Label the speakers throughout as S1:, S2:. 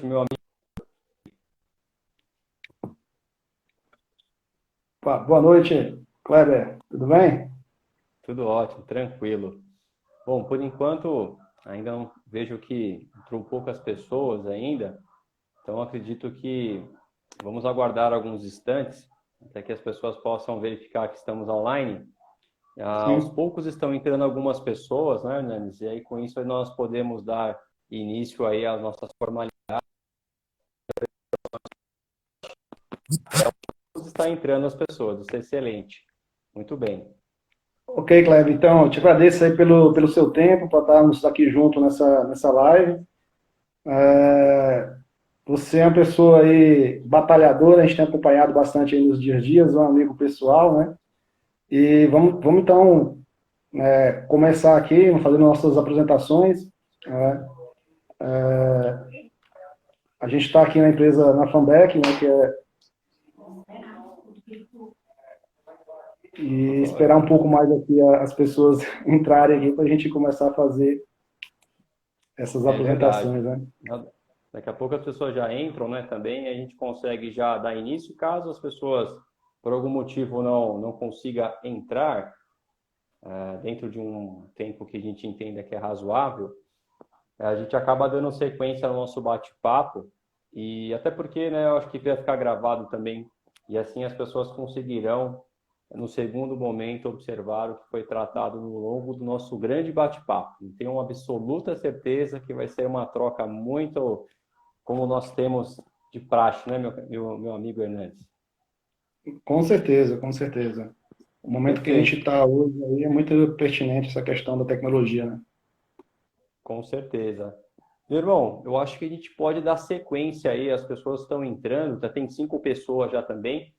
S1: meu amigo.
S2: Boa noite, Kleber. Tudo bem?
S1: Tudo ótimo, tranquilo. Bom, por enquanto, ainda não vejo que entrou poucas pessoas ainda, então acredito que vamos aguardar alguns instantes até que as pessoas possam verificar que estamos online. Aos
S2: Sim.
S1: poucos estão entrando algumas pessoas, né, Hernandes? E aí com isso nós podemos dar início aí às nossas formalidades. Está entrando as pessoas, isso é excelente. Muito bem.
S2: Ok, Kleber. Então, eu te agradeço aí pelo seu tempo, para estarmos aqui junto nessa live. É, Você é uma pessoa aí batalhadora, a gente tem acompanhado bastante aí nos dias a dias, é um amigo pessoal, né? E vamos então começar aqui, fazendo nossas apresentações. Né? A gente está aqui na empresa, na Fanbec, né, e esperar um pouco mais aqui as pessoas entrarem aqui para a gente começar a fazer essas
S1: É verdade.
S2: apresentações, né?
S1: Daqui a pouco as pessoas já entram, né, também, e a gente consegue já dar início. Caso as pessoas, por algum motivo, não consiga entrar dentro de um tempo que a gente entenda que é razoável, a gente acaba dando sequência no nosso bate-papo, e até porque, né, eu acho que vai ficar gravado também, e assim as pessoas conseguirão, no segundo momento, observar o que foi tratado no longo do nosso grande bate-papo. Tenho uma absoluta certeza que vai ser uma troca muito como nós temos de praxe, né, meu amigo Hernandes?
S2: Com certeza, com certeza. O momento que a gente
S1: Perfeito,
S2: está hoje aí é muito pertinente essa questão da tecnologia, né?
S1: com certeza. Meu irmão, eu acho que a gente pode dar sequência aí, as pessoas estão entrando, já tem 5 pessoas já também.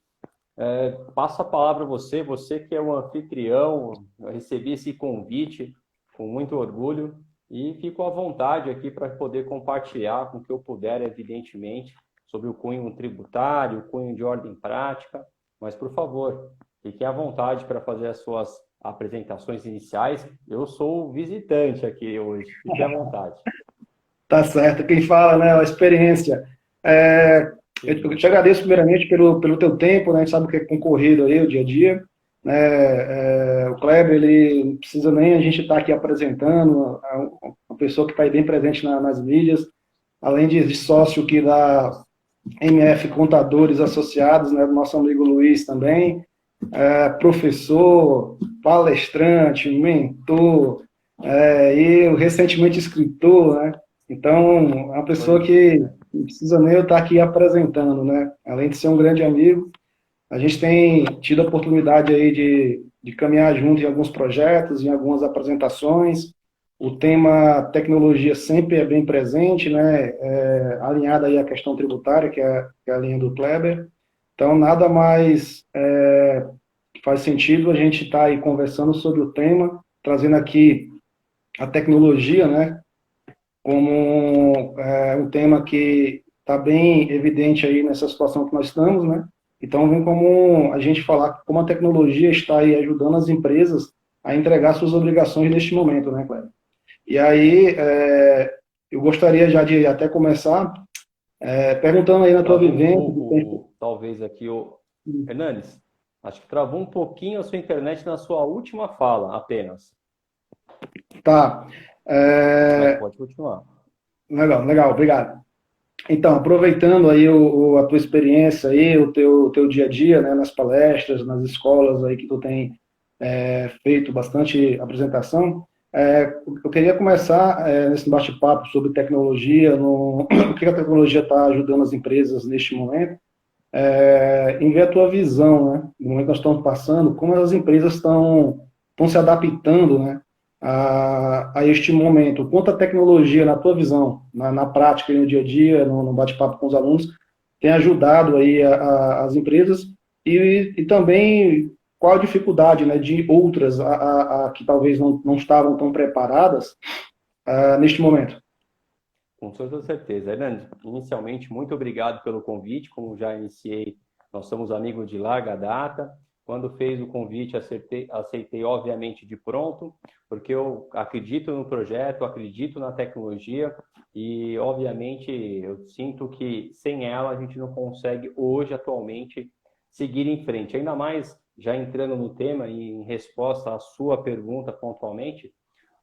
S1: Passo a palavra a você, você que é o anfitrião, eu recebi esse convite com muito orgulho e fico à vontade aqui para poder compartilhar com o que eu puder, evidentemente, sobre o cunho tributário, o cunho de ordem prática, mas por favor, fique à vontade para fazer as suas apresentações iniciais. Eu sou o visitante aqui hoje, fique à vontade.
S2: Tá certo. Quem fala, né, é a experiência. É, eu te agradeço primeiramente pelo teu tempo, né? A gente sabe que é concorrido aí o dia a dia. Né? O Kleber, ele não precisa nem a gente estar aqui apresentando, é uma pessoa que está aí bem presente nas mídias, além de sócio aqui da MF Contadores Associados, né, do nosso amigo Luiz também, professor, palestrante, mentor, e recentemente escritor, né? Então, é uma pessoa
S1: Pois
S2: que
S1: é.
S2: não precisa nem eu estar aqui apresentando, né? Além de ser um grande amigo, a gente tem tido a oportunidade aí de caminhar junto em alguns projetos, em algumas apresentações. O tema tecnologia sempre é bem presente, né? Alinhado aí à questão tributária, que é a linha do Kleber. Então, nada mais faz sentido a gente estar aí conversando sobre o tema, trazendo aqui a tecnologia, né? Como um tema que está bem evidente aí nessa situação que nós estamos, né? Então, vem como a gente falar como a tecnologia está aí ajudando as empresas a entregar suas obrigações neste momento, né, Cléber? E aí, eu gostaria já de até começar perguntando aí na tua
S1: Travou um
S2: vivência,
S1: pouco, talvez aqui o Hernandes. Acho que travou um pouquinho a sua internet na sua última fala, apenas.
S2: tá,
S1: Mas
S2: é,
S1: pode continuar.
S2: legal, legal, obrigado. Então, aproveitando aí a tua experiência aí, o teu dia a dia, né, nas palestras, nas escolas aí que tu tem feito bastante apresentação, eu queria começar nesse bate-papo sobre tecnologia, o que a tecnologia está ajudando as empresas neste momento, em ver a tua visão, né, no momento que nós estamos passando, como as empresas estão se adaptando, né, a este momento. Quanto a tecnologia, na tua visão, na prática, no dia a dia, no bate-papo com os alunos, tem ajudado aí as empresas e também qual a dificuldade, né, de outras que talvez não estavam tão preparadas neste momento.
S1: Com toda certeza. Hernandes, inicialmente, muito obrigado pelo convite. Como já iniciei, nós somos amigos de larga data. Quando fez o convite, aceitei obviamente de pronto, porque eu acredito no projeto, acredito na tecnologia e, obviamente, eu sinto que sem ela a gente não consegue hoje, atualmente, seguir em frente. Ainda mais, já entrando no tema e em resposta à sua pergunta pontualmente,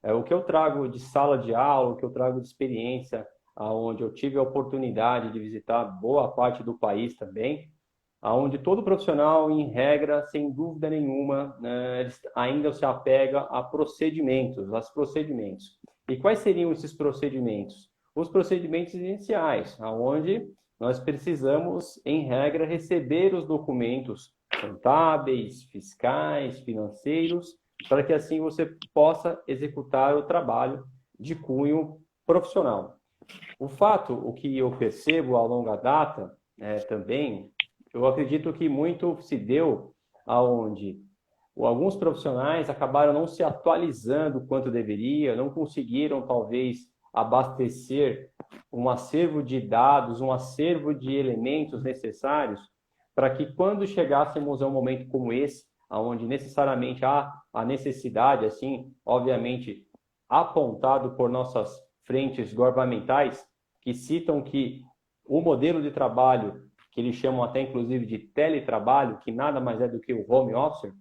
S1: o que eu trago de sala de aula, o que eu trago de experiência, onde eu tive a oportunidade de visitar boa parte do país também, onde todo profissional, em regra, sem dúvida nenhuma, né, ainda se apega a procedimentos. E quais seriam esses procedimentos? Os procedimentos iniciais, onde nós precisamos, em regra, receber os documentos contábeis, fiscais, financeiros, para que assim você possa executar o trabalho de cunho profissional. O que eu percebo ao longa data também, eu acredito que muito se deu aonde alguns profissionais acabaram não se atualizando quanto deveria, não conseguiram talvez abastecer um acervo de dados, um acervo de elementos necessários para que quando chegássemos a um momento como esse, onde necessariamente há a necessidade, assim, obviamente, apontado por nossas frentes governamentais, que citam que o modelo de trabalho, que eles chamam até inclusive de teletrabalho, que nada mais é do que o home office.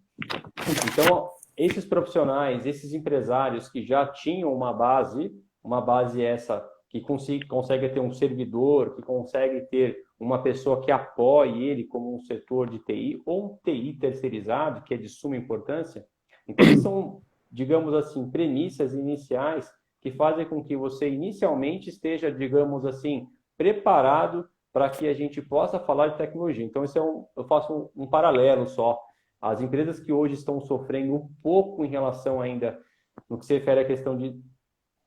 S1: Então, esses profissionais, esses empresários que já tinham uma base essa que consegue ter um servidor, que consegue ter uma pessoa que apoie ele como um setor de TI ou um TI terceirizado, que é de suma importância. Então, são, digamos assim, premissas iniciais que fazem com que você inicialmente esteja, digamos assim, preparado para que a gente possa falar de tecnologia. Então, eu faço um paralelo só. As empresas que hoje estão sofrendo um pouco em relação ainda no que se refere à questão de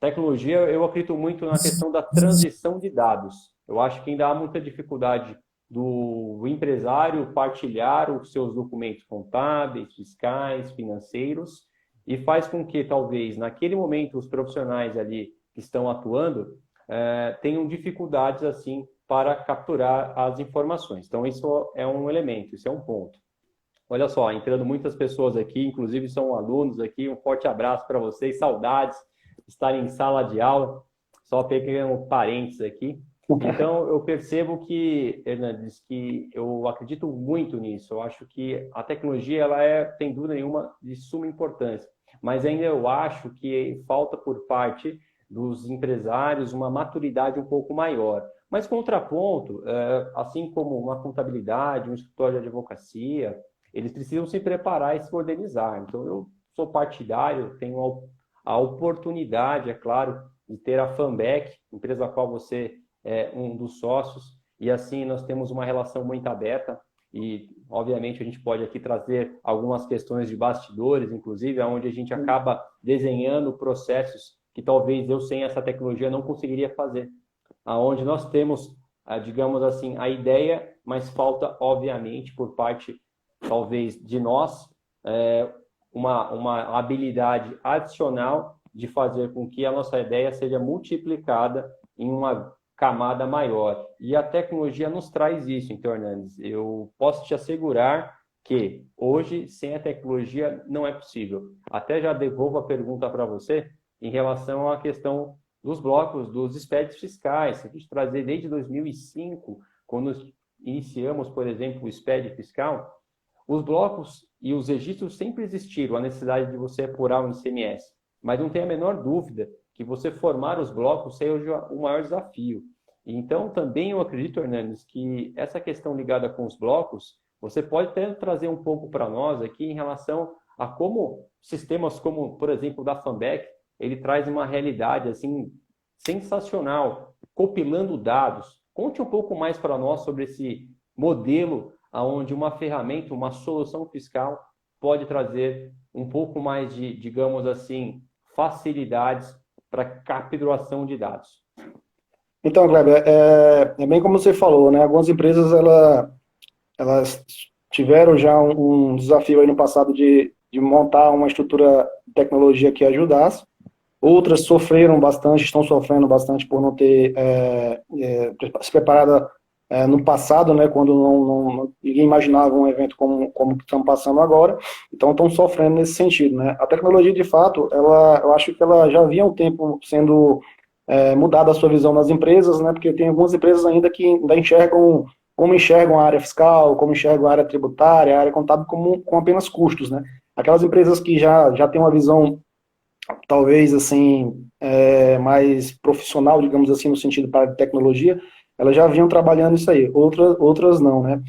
S1: tecnologia, eu acredito muito na questão da transição de dados. Eu acho que ainda há muita dificuldade do empresário partilhar os seus documentos contábeis, fiscais, financeiros, e faz com que, talvez, naquele momento, os profissionais ali que estão atuando tenham dificuldades, assim, para capturar as informações. Então, isso é um elemento, isso é um ponto. Olha só, entrando muitas pessoas aqui, inclusive são alunos aqui, um forte abraço para vocês, saudades de estar em sala de aula, só pequeno parênteses aqui. Então, eu percebo que, Hernandes, que eu acredito muito nisso, eu acho que a tecnologia, ela sem dúvida nenhuma, de suma importância, mas ainda eu acho que falta por parte dos empresários uma maturidade um pouco maior. Mas, contraponto, assim como uma contabilidade, um escritório de advocacia, eles precisam se preparar e se organizar. Então, eu sou partidário, tenho a oportunidade, é claro, de ter a Fanbec, empresa a qual você é um dos sócios, e assim nós temos uma relação muito aberta e, obviamente, a gente pode aqui trazer algumas questões de bastidores, inclusive, onde a gente acaba desenhando processos que talvez eu, sem essa tecnologia, não conseguiria fazer. Onde nós temos, digamos assim, a ideia, mas falta, obviamente, por parte, talvez, de nós, uma habilidade adicional de fazer com que a nossa ideia seja multiplicada em uma camada maior. E a tecnologia nos traz isso, então, Hernandes. Eu posso te assegurar que hoje, sem a tecnologia, não é possível. Até já devolvo a pergunta para você em relação à questão dos blocos, dos expedientes fiscais. Se a gente trazer desde 2005, quando iniciamos, por exemplo, o expediente fiscal, os blocos e os registros sempre existiram, a necessidade de você apurar o ICMS. Mas não tem a menor dúvida que você formar os blocos seja o maior desafio. Então, também eu acredito, Hernandes, que essa questão ligada com os blocos, você pode até trazer um pouco para nós aqui em relação a como sistemas como, por exemplo, da Fanbec, ele traz uma realidade assim sensacional, compilando dados. Conte um pouco mais para nós sobre esse modelo onde uma ferramenta, uma solução fiscal pode trazer um pouco mais de, digamos assim, facilidades para capturação de dados.
S2: Então, Kleber, é bem como você falou, né? Algumas empresas, elas tiveram já um desafio aí no passado de montar uma estrutura de tecnologia que ajudasse. Outras sofreram bastante, estão sofrendo bastante por não ter se preparado no passado, né, quando ninguém imaginava um evento como que estamos passando agora, então estão sofrendo nesse sentido, né. A tecnologia, de fato, eu acho que ela já havia um tempo sendo mudada a sua visão nas empresas, né, porque tem algumas empresas ainda que ainda enxergam, como enxergam a área fiscal, como enxergam a área tributária, a área contábil com apenas custos, né. Aquelas empresas que já têm uma visão talvez assim mais profissional, digamos assim, no sentido para tecnologia, elas já vinham trabalhando isso aí, outras não, né?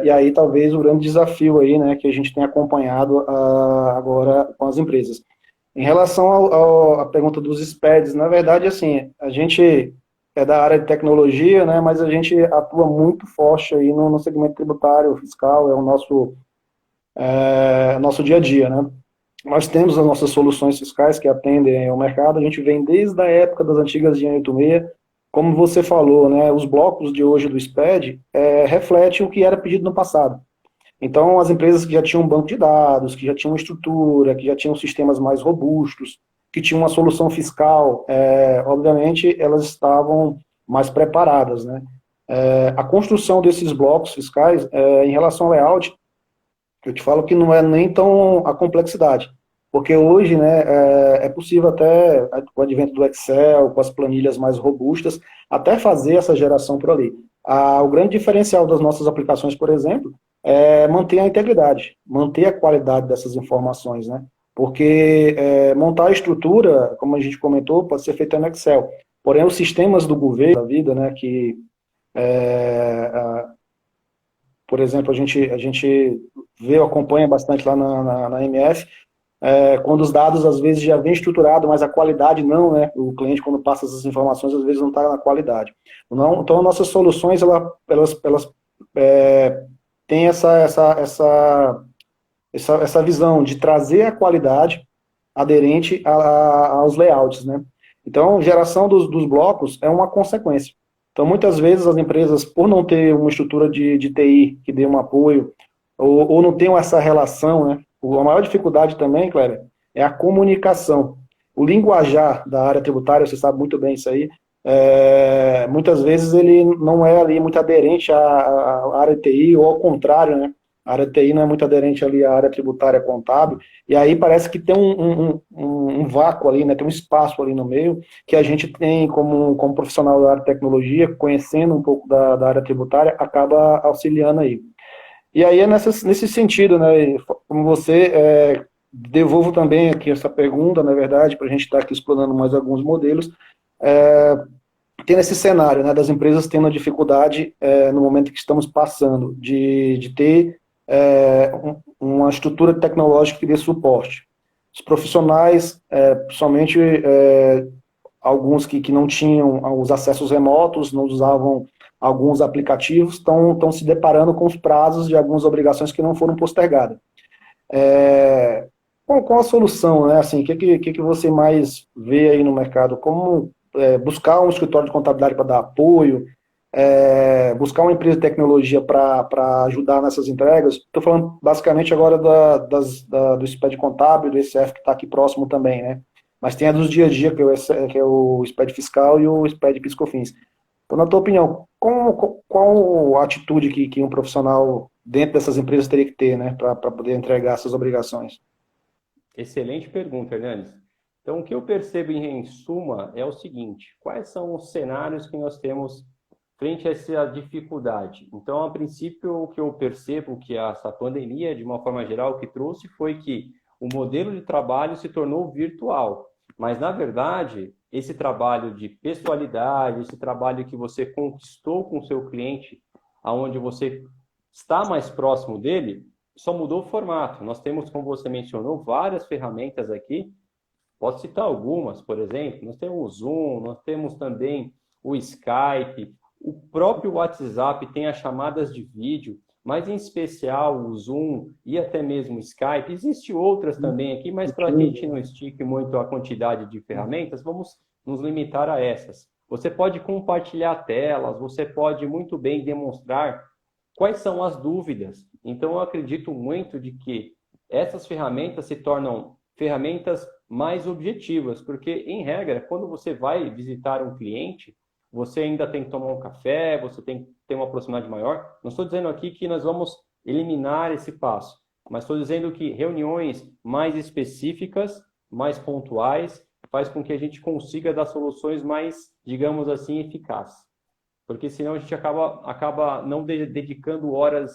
S2: E aí talvez o grande desafio aí, né, que a gente tem acompanhado agora com as empresas. Em relação à pergunta dos SPEDs, na verdade, assim, a gente é da área de tecnologia, né, mas a gente atua muito forte aí no segmento tributário, fiscal, é o nosso dia a dia, né? Nós temos as nossas soluções fiscais que atendem ao mercado, a gente vem desde a época das antigas de 186, como você falou, né, os blocos de hoje do SPED refletem o que era pedido no passado. Então, as empresas que já tinham um banco de dados, que já tinham uma estrutura, que já tinham sistemas mais robustos, que tinham uma solução fiscal, obviamente, elas estavam mais preparadas, né? A construção desses blocos fiscais, em relação ao layout, eu te falo que não é nem tão a complexidade, porque hoje, né, é possível até, com o advento do Excel, com as planilhas mais robustas, até fazer essa geração por ali. O grande diferencial das nossas aplicações, por exemplo, é manter a integridade, manter a qualidade dessas informações, né? Porque montar a estrutura, como a gente comentou, pode ser feita no Excel. Porém, os sistemas do governo, da vida, né, que é, por exemplo, a gente vê, acompanha bastante lá na MF, quando os dados às vezes já vêm estruturado, mas a qualidade não, né? O cliente, quando passa essas informações, às vezes não está na qualidade. Não, então, nossas soluções, elas têm essa visão de trazer a qualidade aderente aos layouts, né? Então, geração dos blocos é uma consequência. Então, muitas vezes as empresas, por não ter uma estrutura de TI que dê um apoio, ou não tenham essa relação, né? A maior dificuldade também, Cléber, é a comunicação. O linguajar da área tributária, você sabe muito bem isso aí, muitas vezes ele não é ali muito aderente à área de TI, ou ao contrário, né? A área de TI não é muito aderente ali à área tributária contábil, e aí parece que tem um vácuo ali, né? Tem um espaço ali no meio, que a gente tem como profissional da área de tecnologia, conhecendo um pouco da área tributária, acaba auxiliando aí. E aí é nesse sentido, né? Como você, devolvo também aqui essa pergunta, na verdade, para a gente estar aqui explorando mais alguns modelos, tem esse cenário, né, das empresas tendo a dificuldade, no momento que estamos passando, de ter uma estrutura tecnológica que dê suporte. Os profissionais, principalmente alguns que não tinham os acessos remotos, não usavam alguns aplicativos, estão se deparando com os prazos de algumas obrigações que não foram postergadas. Qual a solução, né? Assim, o que você mais vê aí no mercado? Como buscar um escritório de contabilidade para dar apoio, buscar uma empresa de tecnologia para ajudar nessas entregas? Estou falando basicamente agora do SPED contábil, do ECF que está aqui próximo também, né? Mas tem a dos dia a dia, que é o SPED fiscal e o SPED PIS/COFINS. Então, na tua opinião, qual a atitude que um profissional dentro dessas empresas teria que ter, né, para poder entregar essas obrigações?
S1: Excelente pergunta, Hernandes. Então, o que eu percebo em suma é o seguinte: quais são os cenários que nós temos frente a essa dificuldade? Então, a princípio, o que eu percebo que essa pandemia, de uma forma geral, o que trouxe foi que o modelo de trabalho se tornou virtual. Mas, na verdade, esse trabalho de pessoalidade, esse trabalho que você conquistou com o seu cliente, aonde você está mais próximo dele, só mudou o formato. Nós temos, como você mencionou, várias ferramentas aqui. Posso citar algumas, por exemplo, nós temos o Zoom, nós temos também o Skype, o próprio WhatsApp tem as chamadas de vídeo, mas em especial o Zoom e até mesmo o Skype. Existem outras também aqui, mas para a gente não estique muito a quantidade de ferramentas, vamos nos limitar a essas. Você pode compartilhar telas, você pode muito bem demonstrar quais são as dúvidas. Então, eu acredito muito de que essas ferramentas se tornam ferramentas mais objetivas, porque, em regra, quando você vai visitar um cliente, você ainda tem que tomar um café, você tem que ter uma proximidade maior. Não estou dizendo aqui que nós vamos eliminar esse passo, mas estou dizendo que reuniões mais específicas, mais pontuais, faz com que a gente consiga dar soluções mais, digamos assim, eficazes. Porque senão a gente acaba não dedicando horas,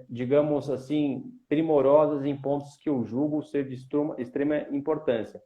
S1: digamos assim, primorosas em pontos que eu julgo ser de extrema importância.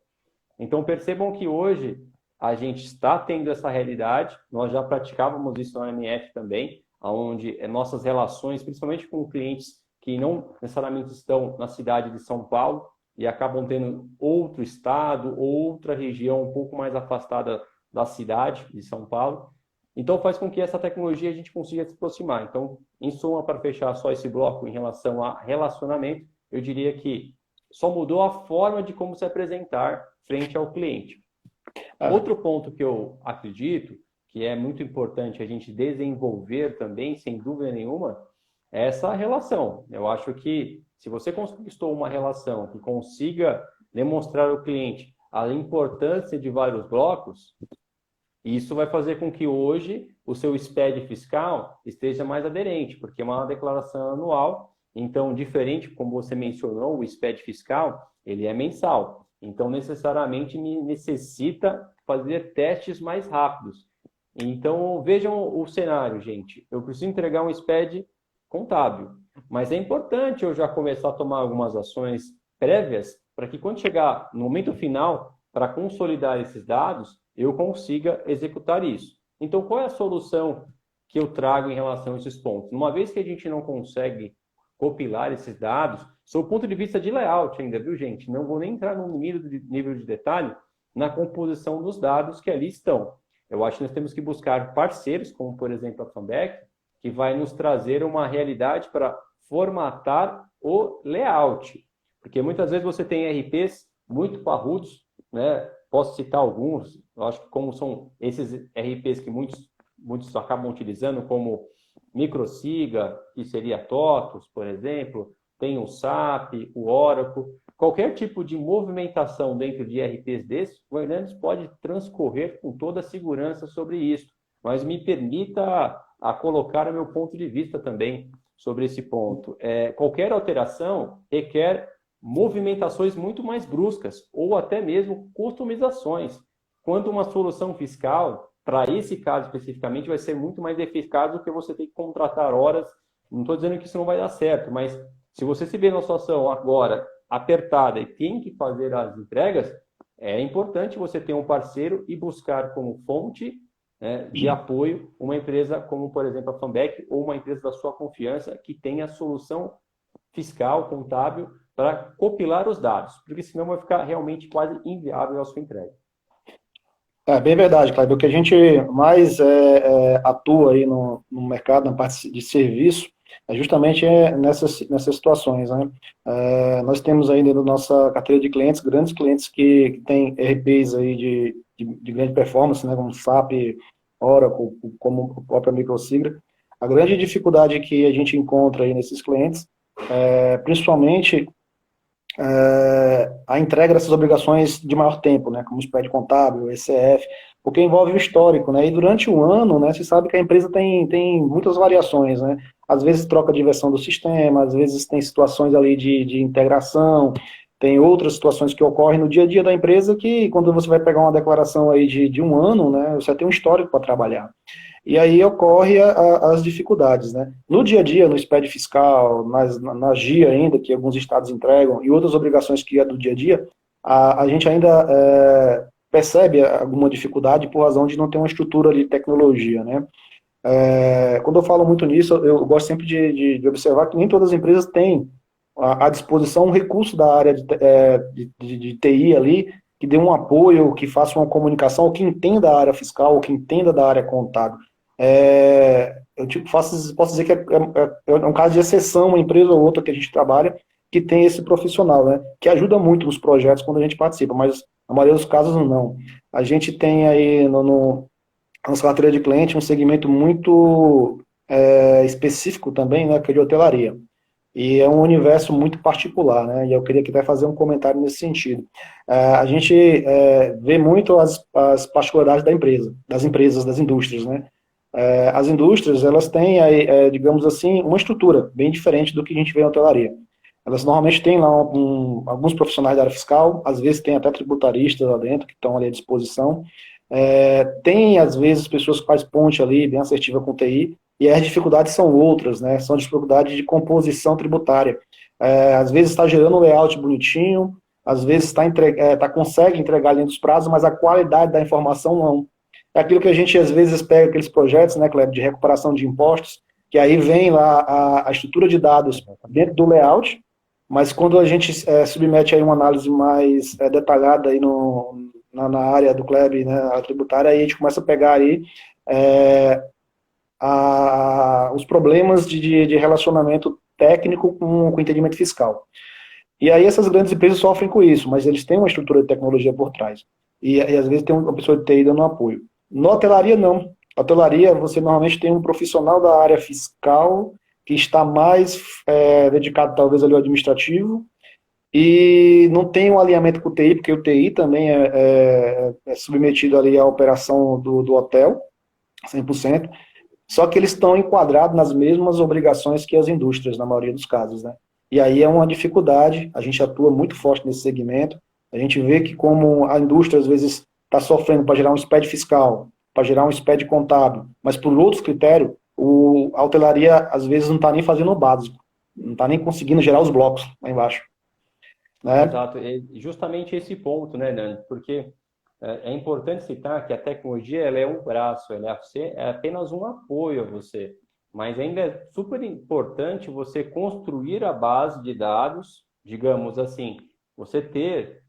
S1: Então percebam que hoje a gente está tendo essa realidade, nós já praticávamos isso na MF também, onde nossas relações, principalmente com clientes que não necessariamente estão na cidade de São Paulo e acabam tendo outro estado, outra região um pouco mais afastada da cidade de São Paulo. Então faz com que essa tecnologia a gente consiga se aproximar. Então, em suma, para fechar só esse bloco em relação a relacionamento, eu diria que só mudou a forma de como se apresentar frente ao cliente. Outro ponto que eu acredito que é muito importante a gente desenvolver também, sem dúvida nenhuma, é essa relação. Eu acho que se você conquistou uma relação que consiga demonstrar ao cliente a importância de vários blocos, isso vai fazer com que hoje o seu SPED fiscal esteja mais aderente, porque é uma declaração anual, então, diferente, como você mencionou, o SPED fiscal, ele é mensal. Então, necessariamente, necessita fazer testes mais rápidos. Então, vejam o cenário, gente. Eu preciso entregar um SPED contábil, mas é importante eu já começar a tomar algumas ações prévias para que, quando chegar no momento final, para consolidar esses dados, eu consiga executar isso. Então, qual é a solução que eu trago em relação a esses pontos? Uma vez que a gente não consegue compilar esses dados, sob o ponto de vista de layout ainda, viu, gente? Não vou nem entrar no nível de detalhe na composição dos dados que ali estão. Eu acho que nós temos que buscar parceiros, como, por exemplo, a Funback, que vai nos trazer uma realidade para formatar o layout. Porque muitas vezes você tem RPs muito parrudos, né? Posso citar alguns, eu acho que como são esses RPs que muitos acabam utilizando, como Microsiga, que seria TOTOS, por exemplo, tem o SAP, o Oracle. Qualquer tipo de movimentação dentro de RPs desses, o Hernandes pode transcorrer com toda a segurança sobre isso. Mas me permita a colocar o meu ponto de vista também sobre esse ponto. Qualquer alteração requer movimentações muito mais bruscas ou até mesmo customizações. Quando uma solução fiscal, para esse caso especificamente, vai ser muito mais eficaz do que você ter que contratar horas. Não estou dizendo que isso não vai dar certo, mas se você se vê numa situação agora apertada e tem que fazer as entregas, é importante você ter um parceiro e buscar como fonte de apoio uma empresa como, por exemplo, a Funback ou uma empresa da sua confiança que tenha a solução fiscal, contábil, para compilar os dados, porque senão vai ficar realmente quase inviável a sua entrega.
S2: É bem verdade, Cláudio. O que a gente mais atua aí no mercado, na parte de serviço, é justamente nessas situações, né? Nós temos aí dentro da nossa carteira de clientes, grandes clientes que têm RPs aí de grande performance, né? Como SAP, Oracle, como a própria Microsiga. A grande dificuldade que a gente encontra aí nesses clientes principalmente a entrega dessas obrigações de maior tempo, né, como o SPED contábil, o ECF, porque envolve o histórico, né, e durante o ano, né, você sabe que a empresa tem muitas variações, né, às vezes troca de versão do sistema, às vezes tem situações ali de integração, tem outras situações que ocorrem no dia a dia da empresa que, quando você vai pegar uma declaração aí de um ano, né, você tem um histórico para trabalhar. E aí ocorre as dificuldades, né? No dia a dia, no SPED fiscal, na GIA ainda, que alguns estados entregam, e outras obrigações que é do dia a dia, a gente ainda percebe alguma dificuldade por razão de não ter uma estrutura de tecnologia, né? Quando eu falo muito nisso, eu gosto sempre de observar que nem todas as empresas têm à disposição um recurso da área de TI ali, que dê um apoio, que faça uma comunicação, ou que entenda a área fiscal, ou que entenda da área contábil. Eu posso dizer que é um caso de exceção, uma empresa ou outra que a gente trabalha, que tem esse profissional, né, que ajuda muito nos projetos quando a gente participa, mas na maioria dos casos não. A gente tem aí na nossa carteira de cliente um segmento muito específico também, né, que é de hotelaria. E é um universo muito particular, né? E eu queria aqui até fazer um comentário nesse sentido. A gente vê muito as particularidades da empresa, das empresas, das indústrias, né? As indústrias, elas têm, digamos assim, uma estrutura bem diferente do que a gente vê na hotelaria. Elas normalmente têm lá alguns profissionais da área fiscal, às vezes tem até tributaristas lá dentro que estão ali à disposição. Tem, às vezes, pessoas que fazem ponte ali, bem assertiva com o TI, e as dificuldades são outras, né? São dificuldades de composição tributária. Às vezes está gerando um layout bonitinho, às vezes consegue entregar dentro dos prazos, mas a qualidade da informação não. É aquilo que a gente às vezes pega aqueles projetos, né, Cleber, de recuperação de impostos, que aí vem lá a estrutura de dados dentro do layout, mas quando a gente submete aí uma análise mais detalhada aí na área do Cleber, né, a tributária, aí a gente começa a pegar aí os problemas de relacionamento técnico com entendimento fiscal. E aí essas grandes empresas sofrem com isso, mas eles têm uma estrutura de tecnologia por trás. E às vezes tem uma pessoa de TI dando apoio. Na hotelaria, não. Na hotelaria, você normalmente tem um profissional da área fiscal que está mais dedicado, talvez, ali ao administrativo, e não tem um alinhamento com o TI, porque o TI também é submetido ali à operação do hotel, 100%, só que eles estão enquadrados nas mesmas obrigações que as indústrias, na maioria dos casos, né? E aí é uma dificuldade, a gente atua muito forte nesse segmento, a gente vê que como a indústria, às vezes, está sofrendo para gerar um SPED fiscal, para gerar um SPED contábil, mas por outros critérios, a hotelaria, às vezes, não está nem fazendo o básico, não está nem conseguindo gerar os blocos lá embaixo, né?
S1: Exato, é justamente esse ponto, né, Nando? Porque é importante citar que a tecnologia ela é um braço, é apenas um apoio a você, mas ainda é super importante você construir a base de dados, digamos assim, você ter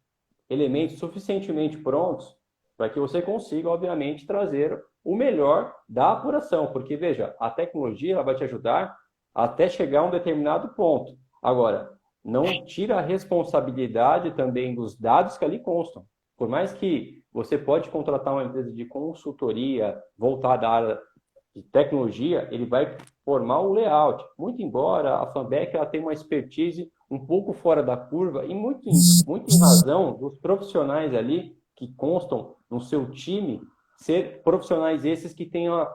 S1: elementos suficientemente prontos para que você consiga, obviamente, trazer o melhor da apuração, porque veja, a tecnologia ela vai te ajudar até chegar a um determinado ponto. Agora, não tira a responsabilidade também dos dados que ali constam. Por mais que você pode contratar uma empresa de consultoria voltada à área de tecnologia, ele vai formar o layout. Muito embora a Fanbec ela tenha uma expertise um pouco fora da curva e muito em razão dos profissionais ali que constam no seu time ser profissionais esses que tenham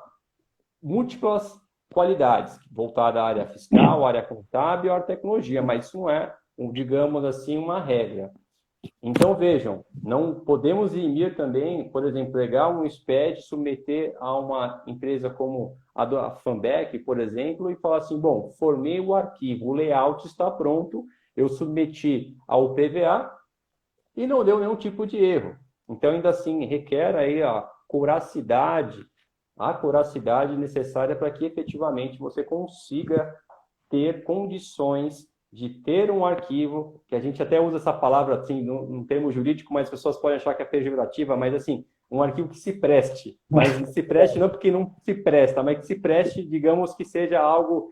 S1: múltiplas qualidades, voltada à área fiscal, à área contábil, à área tecnologia, mas isso não é, digamos assim, uma regra. Então, vejam, não podemos ir também, por exemplo, pegar um SPED, submeter a uma empresa como a da Fanbec, por exemplo, e falar assim, bom, formei o arquivo, o layout está pronto, eu submeti ao PVA e não deu nenhum tipo de erro. Então, ainda assim, requer aí a curacidade necessária para que efetivamente você consiga ter condições de ter um arquivo, que a gente até usa essa palavra assim, num termo jurídico, mas as pessoas podem achar que é pejorativa, mas assim, um arquivo que se preste. Mas se preste não porque não se presta, mas que se preste, digamos, que seja algo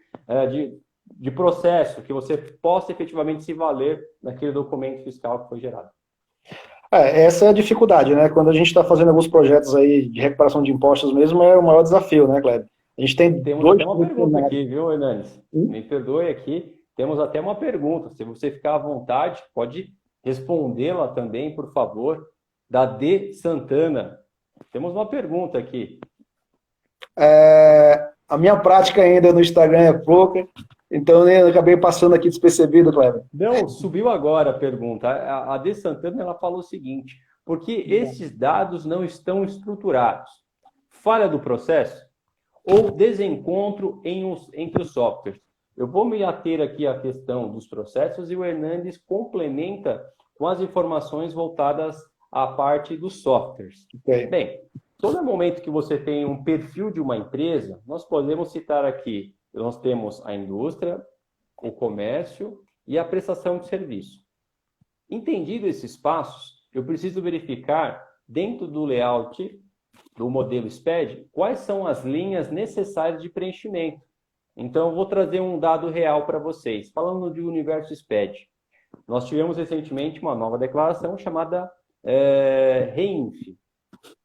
S1: de processo, que você possa efetivamente se valer naquele documento fiscal que foi gerado.
S2: Essa é a dificuldade, né? Quando a gente está fazendo alguns projetos aí de recuperação de impostos mesmo, é o maior desafio, né, Kleber? A gente tem
S1: Temos
S2: dois
S1: até uma pergunta aqui, viu, Hernandes? Me perdoe aqui. Temos até uma pergunta. Se você ficar à vontade, pode respondê-la também, por favor, da D. Santana. Temos uma pergunta aqui.
S2: A minha prática ainda no Instagram é pouca, então eu acabei passando aqui despercebido, Kleber.
S1: Não, subiu agora a pergunta. A D. Santana ela falou o seguinte: por que esses dados não estão estruturados? Falha do processo ou desencontro entre os softwares? Eu vou me ater aqui à questão dos processos e o Hernandes complementa com as informações voltadas à parte dos softwares.
S2: Okay.
S1: Bem, todo momento que você tem um perfil de uma empresa, nós podemos citar aqui, nós temos a indústria, o comércio e a prestação de serviço. Entendido esses passos, eu preciso verificar dentro do layout do modelo SPED quais são as linhas necessárias de preenchimento. Então, eu vou trazer um dado real para vocês. Falando de universo SPED, nós tivemos recentemente uma nova declaração chamada REINF.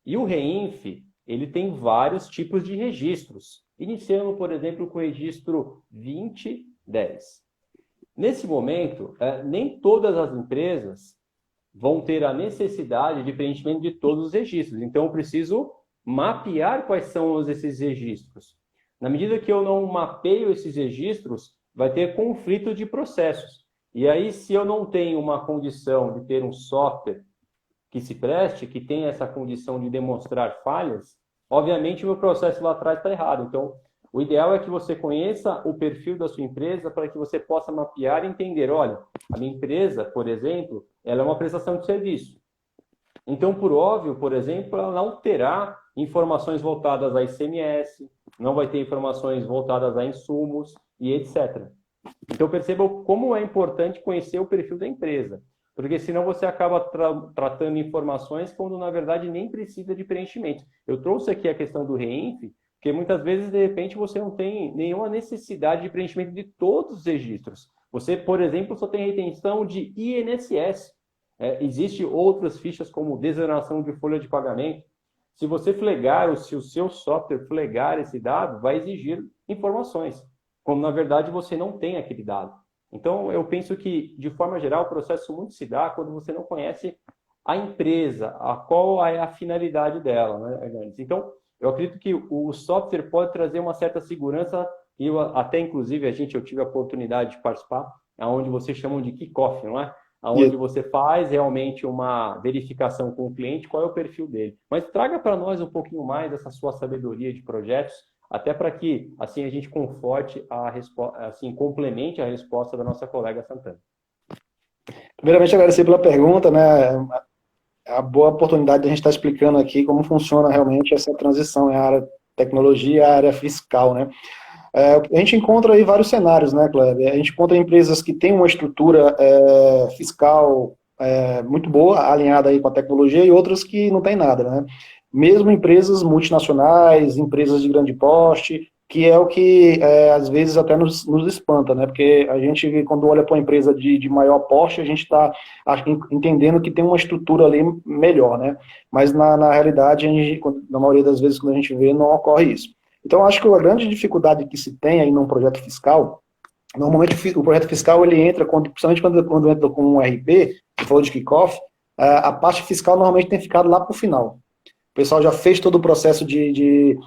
S1: E o REINF, ele tem vários tipos de registros, iniciando, por exemplo, com o registro 2010. Nesse momento, nem todas as empresas vão ter a necessidade de preenchimento de todos os registros. Então, eu preciso mapear quais são esses registros. Na medida que eu não mapeio esses registros, vai ter conflito de processos. E aí, se eu não tenho uma condição de ter um software que se preste, que tenha essa condição de demonstrar falhas, obviamente o meu processo lá atrás está errado. Então, o ideal é que você conheça o perfil da sua empresa para que você possa mapear e entender, olha, a minha empresa, por exemplo, ela é uma prestação de serviço. Então, por óbvio, por exemplo, ela não terá informações voltadas a ICMS, não vai ter informações voltadas a insumos e etc. Então, perceba como é importante conhecer o perfil da empresa, porque senão você acaba tratando informações quando, na verdade, nem precisa de preenchimento. Eu trouxe aqui a questão do REINF, porque muitas vezes, de repente, você não tem nenhuma necessidade de preenchimento de todos os registros. Você, por exemplo, só tem retenção de INSS. Existem outras fichas como desoneраção de folha de pagamento. Se você flegar, ou se o seu software flegar esse dado, vai exigir informações, quando na verdade você não tem aquele dado. Então, eu penso que, de forma geral, o processo muito se dá quando você não conhece a empresa, qual é a finalidade dela, né, Hernandes? Então, eu acredito que o software pode trazer uma certa segurança, e até, inclusive, eu tive a oportunidade de participar, onde vocês chamam de kick-off, não é? Onde você faz realmente uma verificação com o cliente, qual é o perfil dele. Mas traga para nós um pouquinho mais dessa sua sabedoria de projetos, até para que assim a gente conforte a resposta, assim, complemente a resposta da nossa colega Santana.
S2: Primeiramente, agradecer pela pergunta, né? A boa oportunidade de a gente estar explicando aqui como funciona realmente essa transição em área de tecnologia e área fiscal, né? A gente encontra aí vários cenários, né, Kleber? A gente encontra empresas que têm uma estrutura fiscal muito boa, alinhada aí com a tecnologia, e outras que não tem nada, né? Mesmo empresas multinacionais, empresas de grande porte, que é o que às vezes até nos espanta, né? Porque a gente, quando olha para uma empresa de maior porte, a gente está entendendo que tem uma estrutura ali melhor, né? Mas na realidade, na maioria das vezes, quando a gente vê, não ocorre isso. Então, acho que a grande dificuldade que se tem aí num projeto fiscal, normalmente o projeto fiscal ele entra, principalmente quando entra com um RP, que falou de kickoff, a parte fiscal normalmente tem ficado lá para o final. O pessoal já fez todo o processo de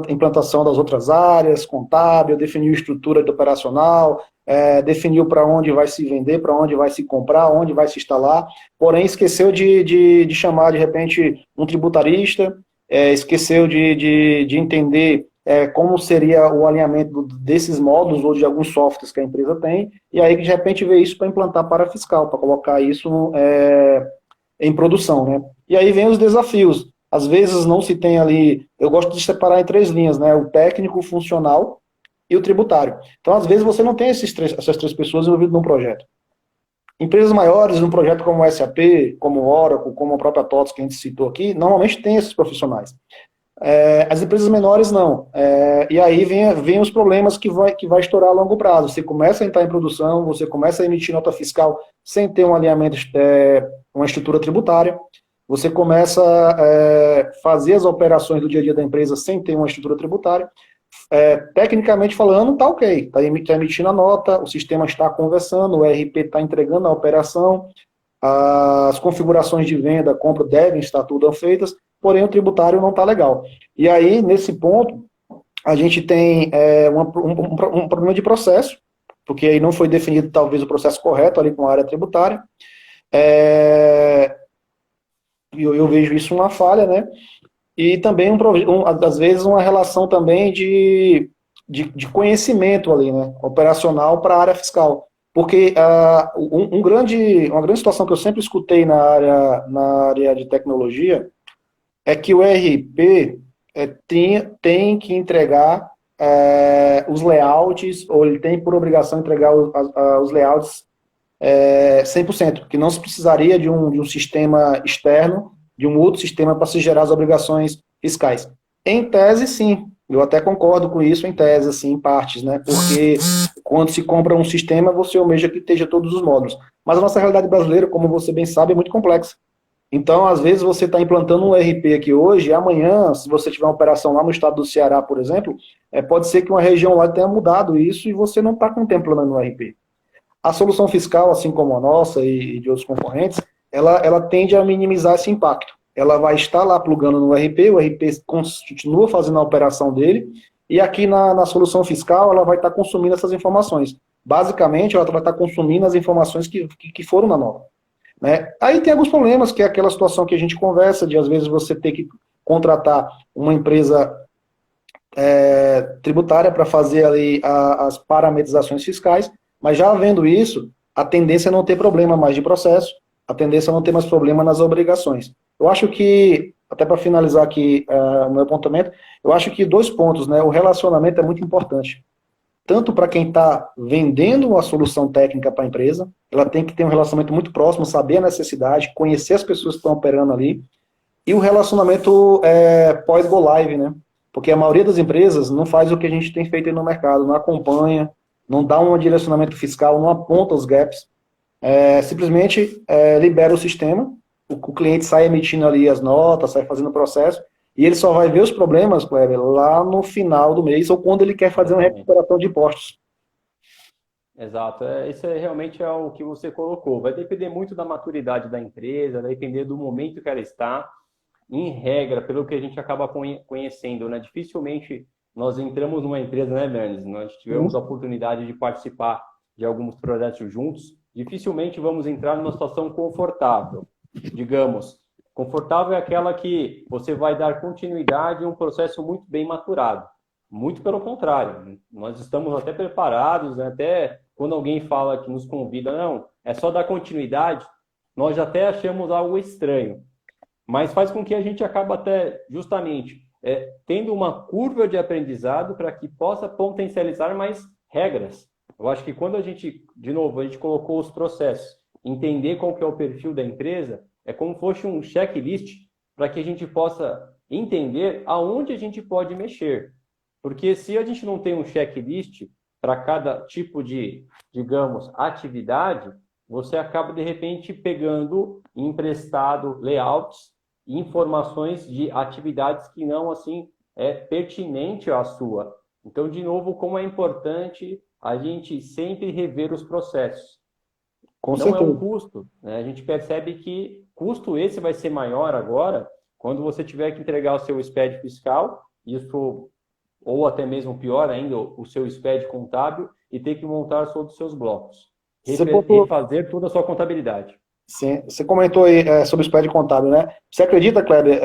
S2: implantação das outras áreas, contábil, definiu estrutura operacional, definiu para onde vai se vender, para onde vai se comprar, onde vai se instalar, porém esqueceu de chamar, de repente, um tributarista, esqueceu de entender como seria o alinhamento desses módulos ou de alguns softwares que a empresa tem, e aí de repente vê isso para implantar para fiscal, para colocar isso em produção, né? E aí vem os desafios. Às vezes não se tem ali, eu gosto de separar em 3 linhas, né? O técnico, o funcional e o tributário. Então, às vezes, você não tem essas 3 pessoas envolvidas num projeto. Empresas maiores, num projeto como o SAP, como o Oracle, como a própria TOTS que a gente citou aqui, normalmente tem esses profissionais. As empresas menores não. E aí vem os problemas que vai estourar a longo prazo. Você começa a entrar em produção, você começa a emitir nota fiscal sem ter um alinhamento, uma estrutura tributária, você começa a fazer as operações do dia a dia da empresa sem ter uma estrutura tributária. Tecnicamente falando, está ok, está emitindo a nota, o sistema está conversando, o ERP está entregando a operação, as configurações de venda, compra devem estar todas feitas, porém o tributário não está legal. E aí, nesse ponto, a gente tem um problema de processo, porque aí não foi definido talvez o processo correto ali com a área tributária. Eu vejo isso uma falha, né? E também, às vezes, uma relação também de conhecimento ali, né? Operacional para a área fiscal. Porque uma grande situação que eu sempre escutei na área de tecnologia é que o ERP tem que entregar os layouts, ou ele tem por obrigação entregar os layouts 100%, que não se precisaria de um sistema externo, de um outro sistema para se gerar as obrigações fiscais. Em tese, sim. Eu até concordo com isso em tese, assim, em partes, né? Porque quando se compra um sistema, você almeja que esteja todos os módulos. Mas a nossa realidade brasileira, como você bem sabe, é muito complexa. Então, às vezes, você está implantando um ERP aqui hoje, e amanhã, se você tiver uma operação lá no estado do Ceará, por exemplo, pode ser que uma região lá tenha mudado isso e você não está contemplando no ERP. A solução fiscal, assim como a nossa e de outros concorrentes, ela tende a minimizar esse impacto. Ela vai estar lá plugando no RP, o RP continua fazendo a operação dele, e aqui na solução fiscal ela vai estar consumindo essas informações. Basicamente, ela vai estar consumindo as informações que foram na nova. Né? Aí tem alguns problemas, que é aquela situação que a gente conversa, de às vezes você ter que contratar uma empresa tributária para fazer ali as parametrizações fiscais, mas já havendo isso, a tendência é não ter problema mais de processo, a tendência é não ter mais problema nas obrigações. Eu acho que, até para finalizar aqui o meu apontamento, eu acho que 2 pontos, né? O relacionamento é muito importante. Tanto para quem está vendendo uma solução técnica para a empresa, ela tem que ter um relacionamento muito próximo, saber a necessidade, conhecer as pessoas que estão operando ali, e o relacionamento pós-go live, né? Porque a maioria das empresas não faz o que a gente tem feito aí no mercado, não acompanha, não dá um direcionamento fiscal, não aponta os gaps, simplesmente libera o sistema, o cliente sai emitindo ali as notas, sai fazendo o processo, e ele só vai ver os problemas, Kleber, lá no final do mês ou quando ele quer fazer uma recuperação de impostos.
S1: Exato, isso realmente é o que você colocou. Vai depender muito da maturidade da empresa, vai depender do momento que ela está. Em regra, pelo que a gente acaba conhecendo, né? Dificilmente nós entramos numa empresa, né, Bernes? Nós tivemos a oportunidade de participar de alguns projetos juntos. Dificilmente vamos entrar numa situação confortável. Digamos, confortável é aquela que você vai dar continuidade a um processo muito bem maturado. Muito pelo contrário, nós estamos até preparados, né? Até quando alguém fala que nos convida, não, é só dar continuidade, nós já até achamos algo estranho. Mas faz com que a gente acaba até, justamente, tendo uma curva de aprendizado para que possa potencializar mais regras. Eu acho que quando a gente, de novo, a gente colocou os processos, entender qual que é o perfil da empresa, é como se fosse um checklist para que a gente possa entender aonde a gente pode mexer. Porque se a gente não tem um checklist para cada tipo de, digamos, atividade, você acaba, de repente, pegando emprestado layouts e informações de atividades que não, assim, é pertinente à sua. Então, de novo, como é importante a gente sempre rever os processos.
S2: Com
S1: não
S2: certeza.
S1: É um custo, né? A gente percebe que custo esse vai ser maior agora quando você tiver que entregar o seu SPED fiscal, isso, ou até mesmo pior ainda, o seu SPED contábil e ter que montar todos os seus blocos. Refazer toda a sua contabilidade.
S2: Sim, você comentou aí sobre o SPED contábil, né? Você acredita, Kleber,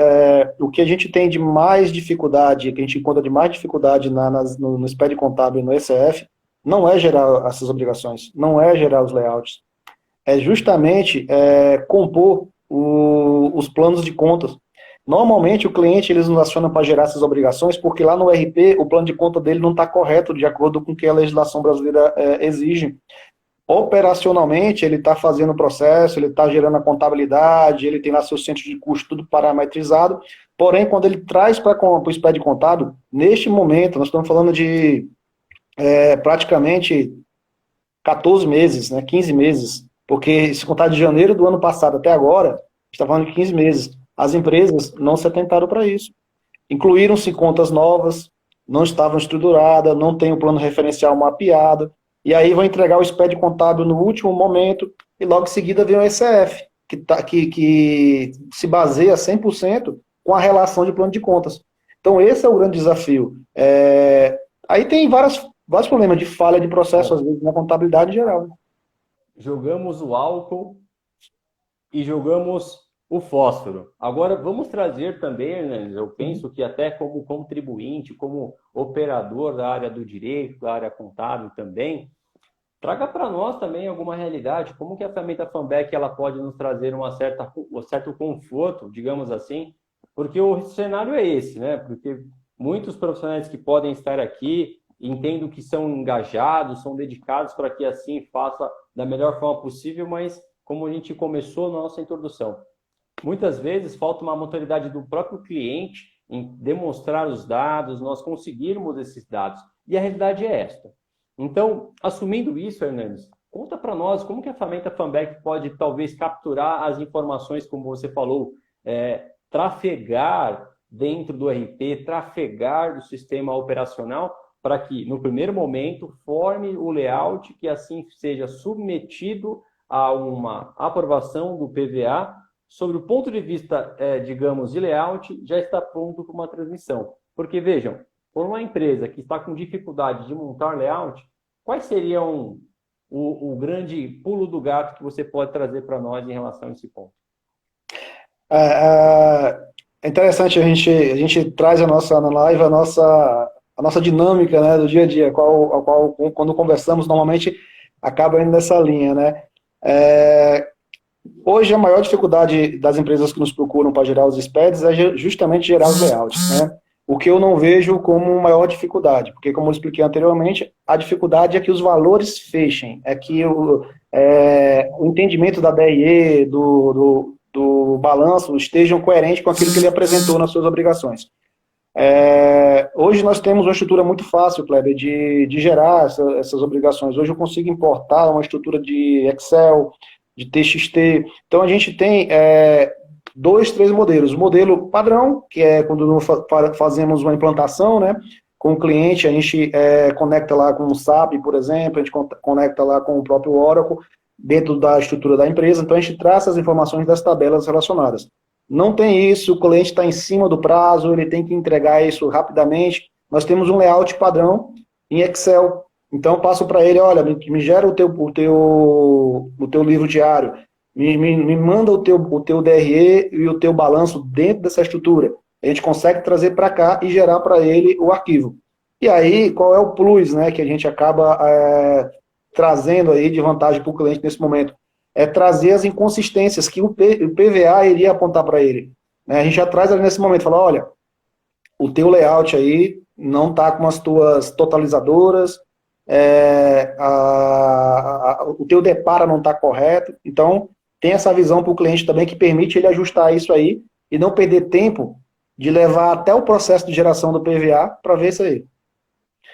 S2: o que a gente tem de mais dificuldade, que a gente encontra de mais dificuldade no SPED contábil e no ECF, não é gerar essas obrigações, não é gerar os layouts, é justamente compor os planos de contas. Normalmente o cliente eles nos aciona para gerar essas obrigações porque lá no RP o plano de conta dele não está correto de acordo com o que a legislação brasileira exige. Operacionalmente, ele está fazendo o processo, ele está gerando a contabilidade, ele tem lá seu centro de custo tudo parametrizado, porém, quando ele traz para o SPED contábil, neste momento, nós estamos falando de praticamente 14 meses, né, 15 meses, porque se contar de janeiro do ano passado até agora, a gente está falando de 15 meses, as empresas não se atentaram para isso. Incluíram-se contas novas, não estavam estruturadas, não tem o plano referencial mapeado, e aí vão entregar o SPED contábil no último momento, e logo em seguida vem o ECF, que se baseia 100% com a relação de plano de contas. Então esse é o grande desafio. Aí tem vários problemas de falha de processo, às vezes, na contabilidade em geral.
S1: Jogamos o álcool e jogamos o fósforo. Agora, vamos trazer também, né, eu penso que até como contribuinte, como operador da área do direito, da área contábil também, traga para nós também alguma realidade, como que a ferramenta Fanback ela pode nos trazer um certo conforto, digamos assim, porque o cenário é esse, né? Porque muitos profissionais que podem estar aqui, entendo que são engajados, são dedicados para que assim faça da melhor forma possível, mas como a gente começou na nossa introdução, muitas vezes falta uma maturidade do próprio cliente em demonstrar os dados, nós conseguirmos esses dados. E a realidade é esta. Então, assumindo isso, Hernandes, conta para nós como que a ferramenta Fanback pode talvez capturar as informações, como você falou, trafegar dentro do RP, trafegar do sistema operacional, para que, no primeiro momento, forme o layout que assim seja submetido a uma aprovação do PVA. Sobre o ponto de vista, digamos, de layout, já está pronto para uma transmissão. Porque, vejam, por uma empresa que está com dificuldade de montar layout, quais seriam o grande pulo do gato que você pode trazer para nós em relação a esse ponto?
S2: É interessante, a gente traz na live a nossa dinâmica, né, do dia a dia, a qual quando conversamos, normalmente acaba indo nessa linha, né? Hoje a maior dificuldade das empresas que nos procuram para gerar os SPEDs é justamente gerar os layouts, né? O que eu não vejo como maior dificuldade, porque como eu expliquei anteriormente, a dificuldade é que os valores fechem, é que o entendimento da DRE, do balanço, estejam coerentes com aquilo que ele apresentou nas suas obrigações. Hoje nós temos uma estrutura muito fácil, Kleber, de gerar essas obrigações. Hoje eu consigo importar uma estrutura de Excel, de TXT. Então a gente tem 2, 3 modelos. O modelo padrão, que é quando fazemos uma implantação, né, com o cliente, a gente conecta lá com o SAP, por exemplo, a gente conecta lá com o próprio Oracle, dentro da estrutura da empresa. Então a gente traz as informações das tabelas relacionadas. Não tem isso, o cliente está em cima do prazo, ele tem que entregar isso rapidamente. Nós temos um layout padrão em Excel. Então eu passo para ele, olha, me gera o teu livro diário, me manda o teu DRE e o teu balanço dentro dessa estrutura. A gente consegue trazer para cá e gerar para ele o arquivo. E aí, qual é o plus, né, que a gente acaba trazendo aí de vantagem para o cliente nesse momento? É trazer as inconsistências que o PVA iria apontar para ele. A gente já traz ali nesse momento, fala, olha, o teu layout aí não está com as tuas totalizadoras, o teu depara não está correto. Então, tem essa visão para o cliente também que permite ele ajustar isso aí e não perder tempo de levar até o processo de geração do PVA para ver isso aí.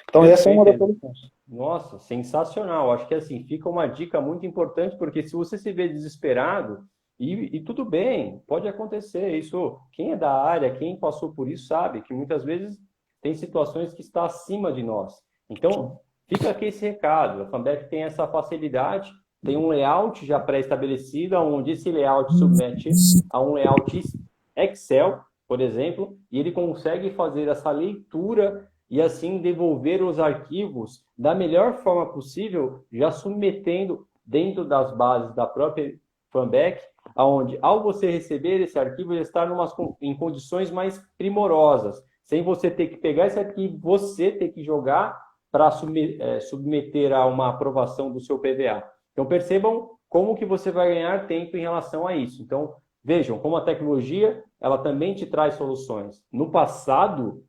S2: Então,
S1: Perfeito.
S2: Essa é uma das soluções.
S1: Nossa, sensacional. Acho que assim, fica uma dica muito importante, porque se você se vê desesperado, e tudo bem, pode acontecer. Isso, quem é da área, quem passou por isso, sabe que muitas vezes tem situações que está acima de nós. Então, fica aqui esse recado. A Fanbep tem essa facilidade, tem um layout já pré-estabelecido, onde esse layout submete a um layout Excel, por exemplo, e ele consegue fazer essa leitura e assim devolver os arquivos da melhor forma possível, já submetendo dentro das bases da própria Fanbec, onde ao você receber esse arquivo, ele está em condições mais primorosas, sem você ter que pegar esse arquivo, você ter que jogar para submeter a uma aprovação do seu PVA. Então percebam como que você vai ganhar tempo em relação a isso. Então vejam como a tecnologia ela também te traz soluções. No passado,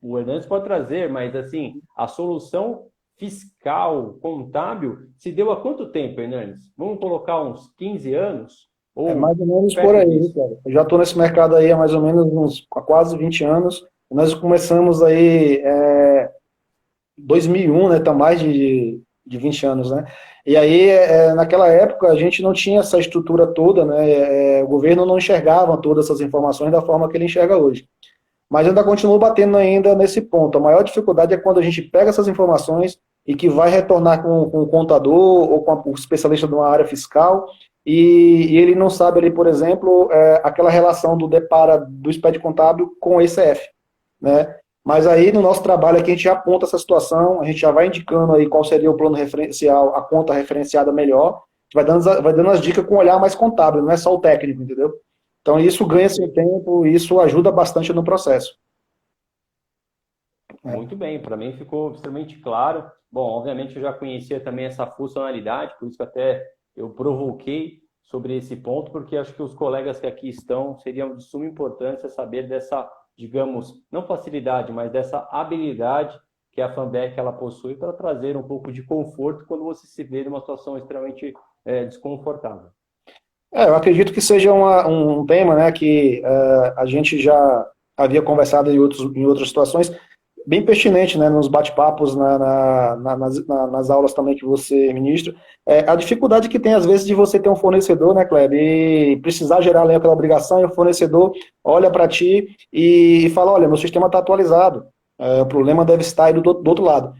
S1: o Hernandes pode trazer, mas assim, a solução fiscal, contábil, se deu há quanto tempo, Hernandes? Vamos colocar uns 15 anos? Ou
S2: mais ou menos por aí, cara. Eu já estou nesse mercado aí há mais ou menos há quase 20 anos. Nós começamos aí 2001, né? Tá mais de 20 anos, né? E aí, naquela época, a gente não tinha essa estrutura toda, né? O governo não enxergava todas essas informações da forma que ele enxerga hoje. Mas ainda continuo batendo ainda nesse ponto. A maior dificuldade é quando a gente pega essas informações e que vai retornar com o contador ou com o especialista de uma área fiscal e ele não sabe ali, por exemplo, aquela relação do depara do SPED contábil com o ECF, né? Mas aí no nosso trabalho aqui a gente já aponta essa situação, a gente já vai indicando aí qual seria o plano referencial, a conta referenciada melhor, vai dando as dicas com um olhar mais contábil, não é só o técnico, entendeu? Então isso ganha seu tempo e isso ajuda bastante no processo.
S1: Muito bem, para mim ficou extremamente claro. Bom, obviamente eu já conhecia também essa funcionalidade, por isso que até eu provoquei sobre esse ponto, porque acho que os colegas que aqui estão seriam de suma importância saber dessa, digamos, não facilidade, mas dessa habilidade que a Fanbec ela possui para trazer um pouco de conforto quando você se vê numa situação extremamente desconfortável.
S2: Eu acredito que seja um tema, né, que a gente já havia conversado em outras situações, bem pertinente, né, nos bate-papos, nas aulas também que você ministra. A dificuldade que tem, às vezes, de você ter um fornecedor, né, Kleber, e precisar gerar aquela obrigação, e o fornecedor olha para ti e fala, olha, meu sistema está atualizado. O problema deve estar aí do outro lado.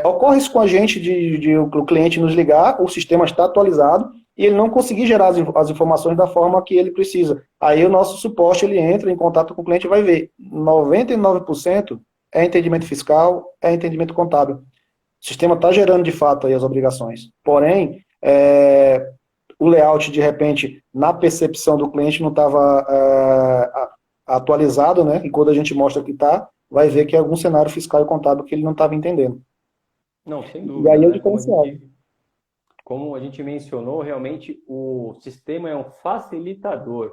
S2: Ocorre isso com a gente de o cliente nos ligar, o sistema está atualizado e ele não conseguir gerar as informações da forma que ele precisa. Aí o nosso suporte ele entra em contato com o cliente e vai ver. 99% é entendimento fiscal, é entendimento contábil. O sistema está gerando de fato aí as obrigações. Porém, o layout, de repente, na percepção do cliente não estava atualizado, né? E quando a gente mostra que está, vai ver que é algum cenário fiscal e contábil que ele não estava entendendo.
S1: Não, sem
S2: E
S1: dúvida,
S2: aí é o
S1: né?
S2: diferencial.
S1: Como a gente mencionou, realmente o sistema é um facilitador.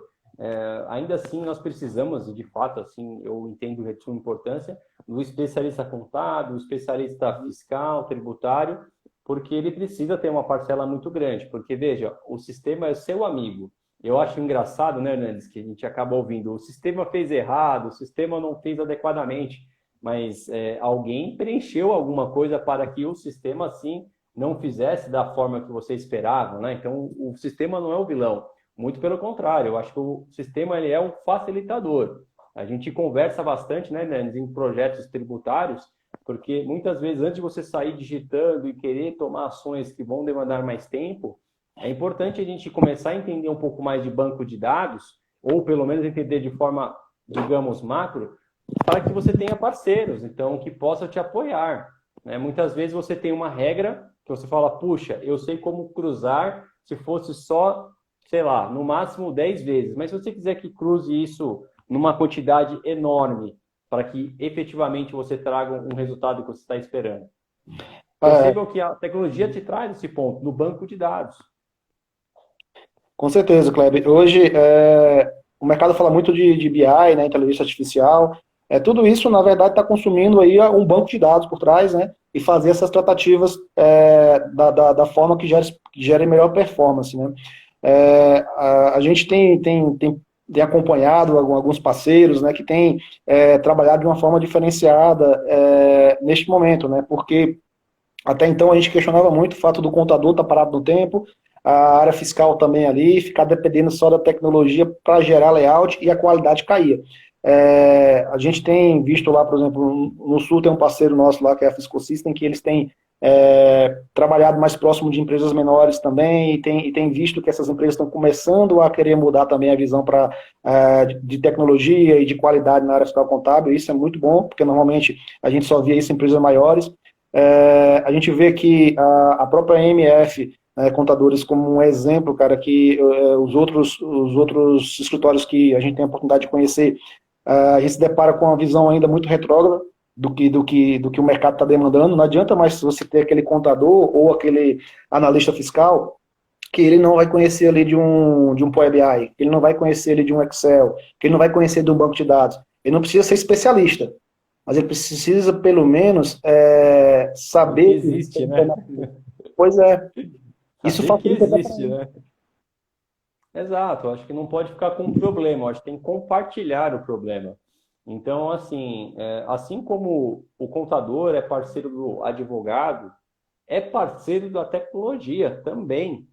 S1: Ainda assim, nós precisamos, de fato, assim, eu entendo a sua importância, do especialista contábil, do especialista fiscal, tributário, porque ele precisa ter uma parcela muito grande. Porque, veja, o sistema é seu amigo. Eu acho engraçado, né, Hernandes, que a gente acaba ouvindo, o sistema fez errado, o sistema não fez adequadamente, mas alguém preencheu alguma coisa para que o sistema, assim, não fizesse da forma que você esperava, né? Então, o sistema não é o vilão. Muito pelo contrário, eu acho que o sistema ele é um facilitador. A gente conversa bastante, né, Hernandes, em projetos tributários, porque muitas vezes, antes de você sair digitando e querer tomar ações que vão demandar mais tempo, é importante a gente começar a entender um pouco mais de banco de dados, ou pelo menos entender de forma, digamos, macro, para que você tenha parceiros, então, que possam te apoiar. Né? Muitas vezes você tem uma regra que você fala, puxa, eu sei como cruzar se fosse só, sei lá, no máximo 10 vezes. Mas se você quiser que cruze isso numa quantidade enorme, para que efetivamente você traga um resultado que você está esperando. Percebam que a tecnologia te traz esse ponto, no banco de dados.
S2: Com certeza, Kleber. Hoje, o mercado fala muito de BI, né, inteligência artificial. Tudo isso, na verdade, está consumindo aí um banco de dados por trás, né, e fazer essas tratativas da forma que gere melhor performance, né. A gente tem acompanhado alguns parceiros, né, que têm trabalhado de uma forma diferenciada neste momento, né, porque até então a gente questionava muito o fato do contador estar parado no tempo, a área fiscal também ali, ficar dependendo só da tecnologia para gerar layout e a qualidade caía. A gente tem visto lá, por exemplo, no Sul tem um parceiro nosso lá, que é a Fiscal System, que eles têm trabalhado mais próximo de empresas menores também, e tem visto que essas empresas estão começando a querer mudar também a visão de tecnologia e de qualidade na área fiscal contábil. Isso é muito bom, porque normalmente a gente só via isso em empresas maiores. A gente vê que a própria MF, contadores, como um exemplo, cara, que os outros escritórios que a gente tem a oportunidade de conhecer, a gente se depara com uma visão ainda muito retrógrada do que o mercado está demandando. Não adianta mais você ter aquele contador ou aquele analista fiscal que ele não vai conhecer ali de um Power BI, ele não vai conhecer ali de um Excel, que ele não vai conhecer de um banco de dados. Ele não precisa ser especialista, mas ele precisa, pelo menos, saber
S1: que existe, né?
S2: Pois é. Isso
S1: Saber que existe, né? Exato, acho que não pode ficar com um problema, acho que tem que compartilhar o problema. Então, assim como o contador é parceiro do advogado, é parceiro da tecnologia também,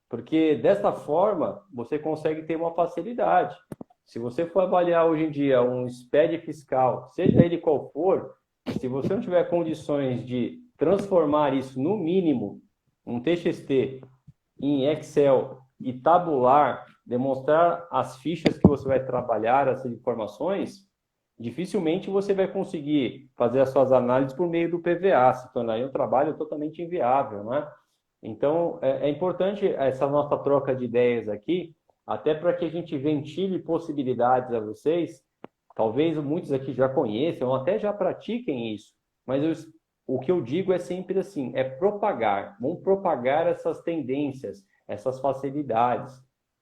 S1: porque dessa forma você consegue ter uma facilidade. Se você for avaliar hoje em dia um SPED fiscal, seja ele qual for, se você não tiver condições de transformar isso no mínimo, um TXT em Excel e tabular, demonstrar as fichas que você vai trabalhar, essas informações, dificilmente você vai conseguir fazer as suas análises por meio do PVA, se tornaria um trabalho totalmente inviável, né? Então, é importante essa nossa troca de ideias aqui, até para que a gente ventile possibilidades a vocês. Talvez muitos aqui já conheçam ou até já pratiquem isso, mas o que eu digo é sempre assim, é propagar. Vamos propagar essas tendências, essas facilidades,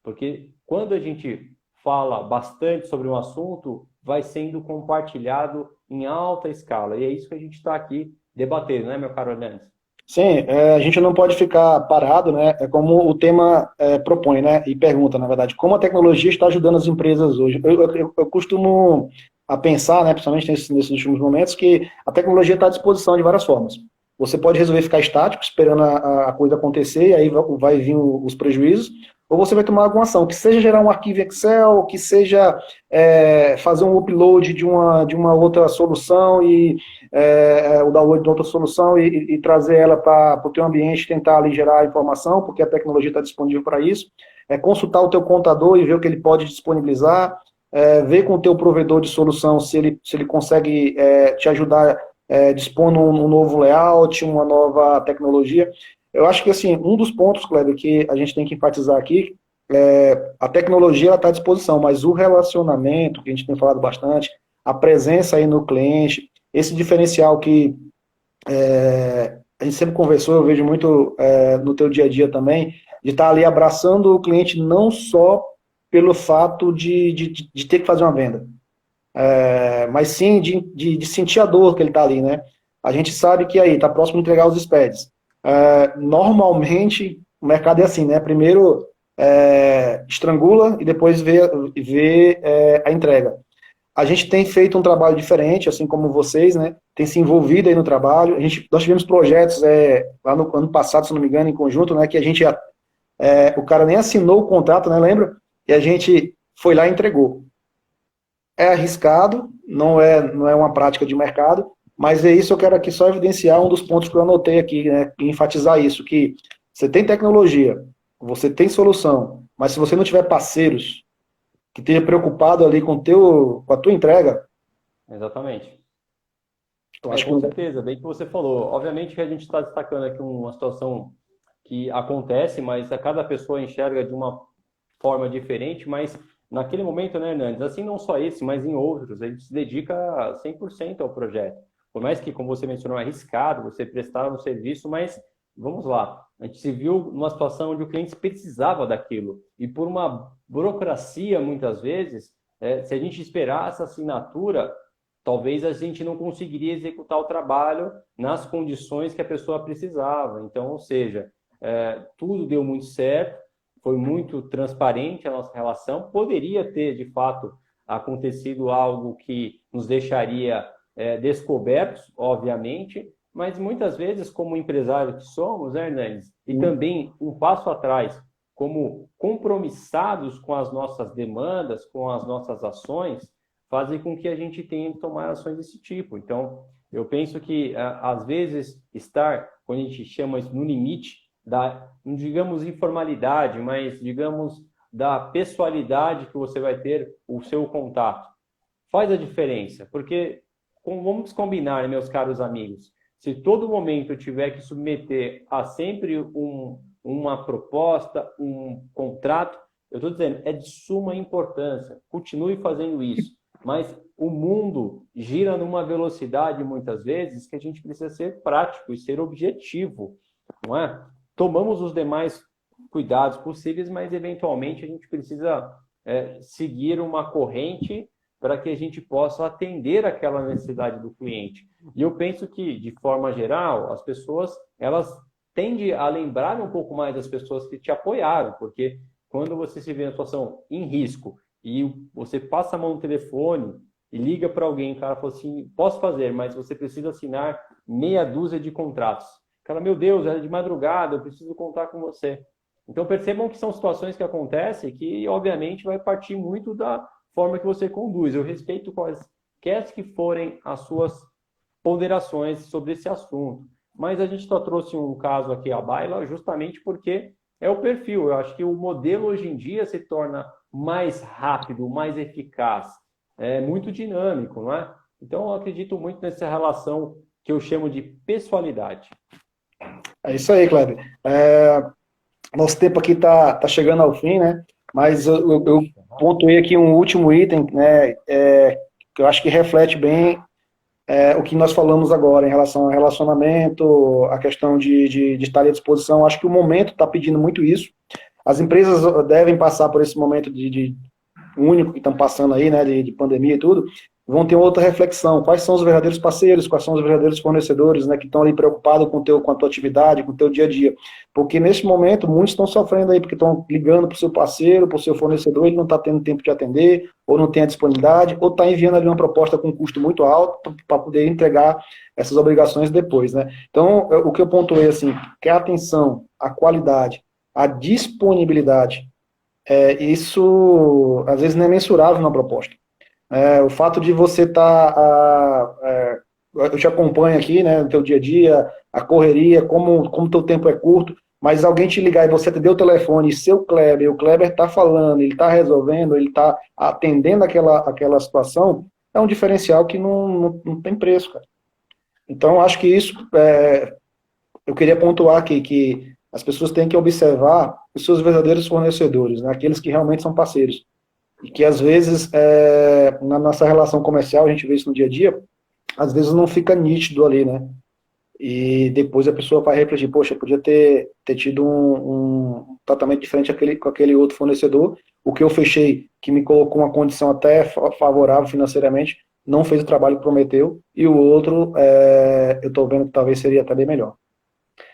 S1: porque quando a gente fala bastante sobre um assunto, vai sendo compartilhado em alta escala, e é isso que a gente está aqui debatendo, né, meu caro Hernandes?
S2: Sim, a gente não pode ficar parado, né? É como o tema propõe, né? E pergunta, na verdade, como a tecnologia está ajudando as empresas hoje. Eu costumo a pensar, né, principalmente nesses últimos momentos, que a tecnologia está à disposição de várias formas. Você pode resolver ficar estático, esperando a coisa acontecer, e aí vai vir os prejuízos, ou você vai tomar alguma ação, que seja gerar um arquivo Excel, que seja fazer um upload de uma outra solução e o download de outra solução e trazer ela para o teu ambiente, tentar ali gerar informação, porque a tecnologia está disponível para isso, consultar o teu contador e ver o que ele pode disponibilizar, ver com o teu provedor de solução se ele consegue te ajudar dispondo um novo layout, uma nova tecnologia. Eu acho que, assim, um dos pontos, Kleber, que a gente tem que enfatizar aqui, a tecnologia está à disposição, mas o relacionamento, que a gente tem falado bastante, a presença aí no cliente, esse diferencial que a gente sempre conversou, eu vejo muito no teu dia a dia também, de estar ali abraçando o cliente não só pelo fato de ter que fazer uma venda, mas sim de sentir a dor que ele está ali, né? A gente sabe que aí está próximo de entregar os SPEDs. Normalmente o mercado é assim, né? Primeiro estrangula e depois vê a entrega. A gente tem feito um trabalho diferente, assim como vocês, né? Tem se envolvido aí no trabalho. Nós tivemos projetos lá no ano passado, se não me engano, em conjunto, né? Que a gente o cara nem assinou o contrato, né? Lembra? E a gente foi lá e entregou. É arriscado, não é uma prática de mercado, mas é isso, eu quero aqui só evidenciar um dos pontos que eu anotei aqui, né, e enfatizar isso, que você tem tecnologia, você tem solução, mas se você não tiver parceiros que estejam preocupados ali com a tua entrega...
S1: Exatamente.
S2: Eu acho
S1: com certeza, bem que você falou. Obviamente que a gente está destacando aqui uma situação que acontece, mas a cada pessoa enxerga de uma forma diferente, mas naquele momento, né, Hernandes, assim não só esse, mas em outros, a gente se dedica 100% ao projeto. Por mais que, como você mencionou, é arriscado você prestar um serviço, mas vamos lá, a gente se viu numa situação onde o cliente precisava daquilo. E por uma burocracia, muitas vezes, se a gente esperasse a assinatura, talvez a gente não conseguiria executar o trabalho nas condições que a pessoa precisava. Então, ou seja, tudo deu muito certo, foi muito transparente a nossa relação. Poderia ter, de fato, acontecido algo que nos deixaria descobertos, obviamente, mas muitas vezes, como empresário que somos, né, Hernandes, e também um passo atrás, como compromissados com as nossas demandas, com as nossas ações, fazem com que a gente tenha que tomar ações desse tipo. Então, eu penso que, às vezes, quando a gente chama isso no limite, não digamos informalidade, mas digamos da pessoalidade que você vai ter o seu contato, faz a diferença, porque vamos combinar, meus caros amigos, se todo momento eu tiver que submeter a sempre uma proposta, um contrato, eu estou dizendo, é de suma importância, continue fazendo isso, mas o mundo gira numa velocidade, muitas vezes, que a gente precisa ser prático e ser objetivo, não é? Tomamos os demais cuidados possíveis, mas eventualmente a gente precisa seguir uma corrente para que a gente possa atender aquela necessidade do cliente. E eu penso que, de forma geral, as pessoas, elas tendem a lembrar um pouco mais das pessoas que te apoiaram, porque quando você se vê em situação em risco e você passa a mão no telefone e liga para alguém, o cara fala assim, posso fazer, mas você precisa assinar meia dúzia de contratos. O cara, meu Deus, é de madrugada, eu preciso contar com você. Então percebam que são situações que acontecem que, obviamente, vai partir muito da forma que você conduz. Eu respeito quaisquer que forem as suas ponderações sobre esse assunto. Mas a gente só trouxe um caso aqui à baila justamente porque é o perfil. Eu acho que o modelo hoje em dia se torna mais rápido, mais eficaz, muito dinâmico, não é? Então eu acredito muito nessa relação que eu chamo de pessoalidade.
S2: É isso aí, Kleber. Nosso tempo aqui está chegando ao fim, né? Mas eu pontuei aqui um último item, né? Que eu acho que reflete bem o que nós falamos agora em relação ao relacionamento, a questão de estar à disposição. Acho que o momento está pedindo muito isso. As empresas devem passar por esse momento de único que estão passando aí, né? De pandemia e tudo. Vão ter outra reflexão. Quais são os verdadeiros parceiros, quais são os verdadeiros fornecedores, né, que estão ali preocupados com a tua atividade, com o teu dia a dia. Porque nesse momento, muitos estão sofrendo aí, porque estão ligando para o seu parceiro, para o seu fornecedor, ele não está tendo tempo de atender, ou não tem a disponibilidade, ou está enviando ali uma proposta com um custo muito alto para poder entregar essas obrigações depois, né. Então, o que eu pontuei, assim, que é a atenção, a qualidade, a disponibilidade isso às vezes não é mensurável na proposta. O fato de você estar, eu te acompanho aqui, né, no teu dia a dia, a correria, como teu tempo é curto, mas alguém te ligar e você atender o telefone, e o Kleber está falando, ele está resolvendo, ele está atendendo aquela situação, é um diferencial que não tem preço, cara. Então, acho que isso, eu queria pontuar aqui, que as pessoas têm que observar os seus verdadeiros fornecedores, né, aqueles que realmente são parceiros. E que às vezes, na nossa relação comercial, a gente vê isso no dia a dia, às vezes não fica nítido ali, né? E depois a pessoa vai refletir, poxa, eu podia ter tido um tratamento diferente com aquele outro fornecedor, o que eu fechei, que me colocou uma condição até favorável financeiramente, não fez o trabalho que prometeu, e o outro, eu estou vendo que talvez seria até bem melhor.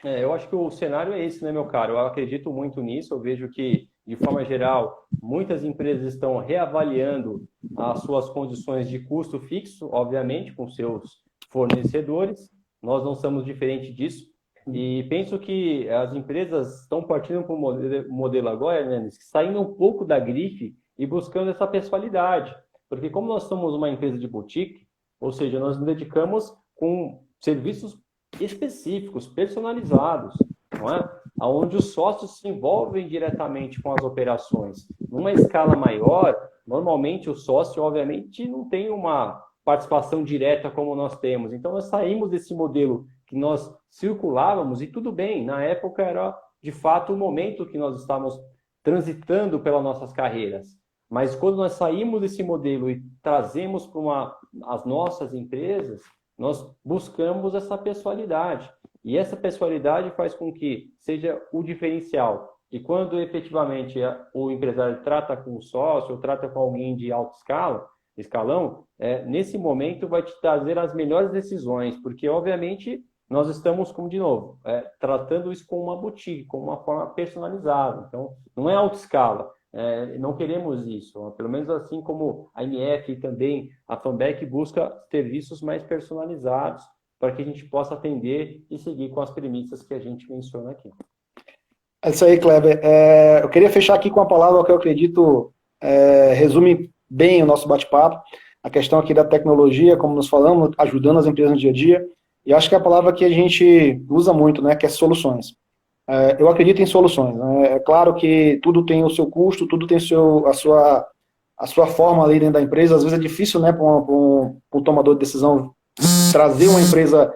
S1: Eu acho que o cenário é esse, né, meu caro? Eu acredito muito nisso. Eu vejo que, de forma geral, muitas empresas estão reavaliando as suas condições de custo fixo, obviamente, com seus fornecedores. Nós não somos diferente disso. E penso que as empresas estão partindo para um modelo agora, né, saindo um pouco da grife e buscando essa pessoalidade. Porque como nós somos uma empresa de boutique, ou seja, nós nos dedicamos com serviços específicos, personalizados, não é? Onde os sócios se envolvem diretamente com as operações. Numa escala maior, normalmente o sócio, obviamente, não tem uma participação direta como nós temos. Então, nós saímos desse modelo que nós circulávamos, e tudo bem, na época era, de fato, o momento que nós estávamos transitando pelas nossas carreiras. Mas quando nós saímos desse modelo e trazemos para as nossas empresas, nós buscamos essa pessoalidade. E essa pessoalidade faz com que seja o diferencial. E quando efetivamente o empresário trata com o sócio, ou trata com alguém de alto escalão, nesse momento vai te trazer as melhores decisões, porque obviamente nós estamos, como de novo, tratando isso como uma boutique, como uma forma personalizada. Então, não é alta escala. Não queremos isso, pelo menos assim como a MF e também a Fanbec busca serviços mais personalizados para que a gente possa atender e seguir com as premissas que a gente menciona aqui.
S2: É isso aí, Kleber. Eu queria fechar aqui com uma palavra que eu acredito resume bem o nosso bate-papo, a questão aqui da tecnologia, como nós falamos, ajudando as empresas no dia a dia, e acho que é a palavra que a gente usa muito, né, que é soluções. Eu acredito em soluções. Né? É claro que tudo tem o seu custo, tudo tem a sua forma ali dentro da empresa. Às vezes é difícil, né, para um tomador de decisão trazer uma empresa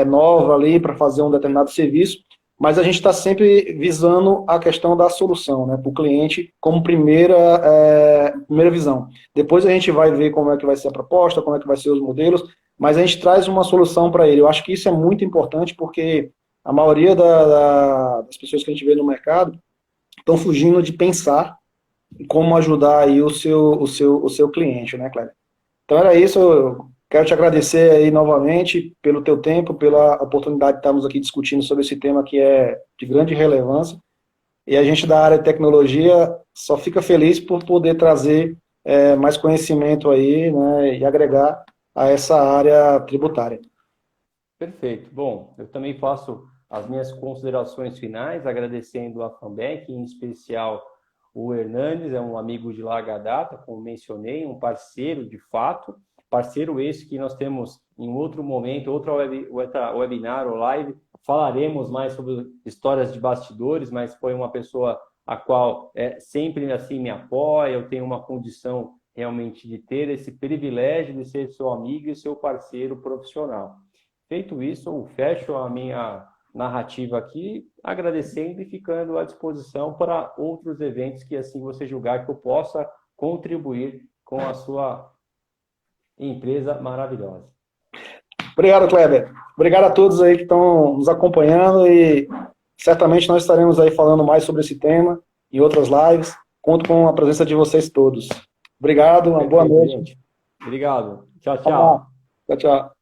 S2: nova ali para fazer um determinado serviço, mas a gente está sempre visando a questão da solução, né, para o cliente como primeira visão. Depois a gente vai ver como é que vai ser a proposta, como é que vai ser os modelos, mas a gente traz uma solução para ele. Eu acho que isso é muito importante porque a maioria das pessoas que a gente vê no mercado estão fugindo de pensar em como ajudar aí o seu cliente, né, Cléber? Então era isso, eu quero te agradecer aí novamente pelo teu tempo, pela oportunidade de estarmos aqui discutindo sobre esse tema que é de grande relevância, e a gente da área de tecnologia só fica feliz por poder trazer mais conhecimento aí, né, e agregar a essa área tributária.
S1: Perfeito. Bom, eu também faço as minhas considerações finais, agradecendo a Fanbec, em especial o Hernandes, é um amigo de larga data, como mencionei, um parceiro de fato, parceiro esse que nós temos em outro momento, outra webinar ou live, falaremos mais sobre histórias de bastidores, mas foi uma pessoa a qual sempre assim me apoia, eu tenho uma condição realmente de ter esse privilégio de ser seu amigo e seu parceiro profissional. Feito isso, eu fecho a minha narrativa aqui, agradecendo e ficando à disposição para outros eventos que assim você julgar que eu possa contribuir com a sua empresa maravilhosa.
S2: Obrigado, Kleber. Obrigado a todos aí que estão nos acompanhando e certamente nós estaremos aí falando mais sobre esse tema em outras lives. Conto com a presença de vocês todos. Obrigado, uma boa noite.
S1: Gente. Obrigado. Tchau, tchau.
S2: Tchau, tchau.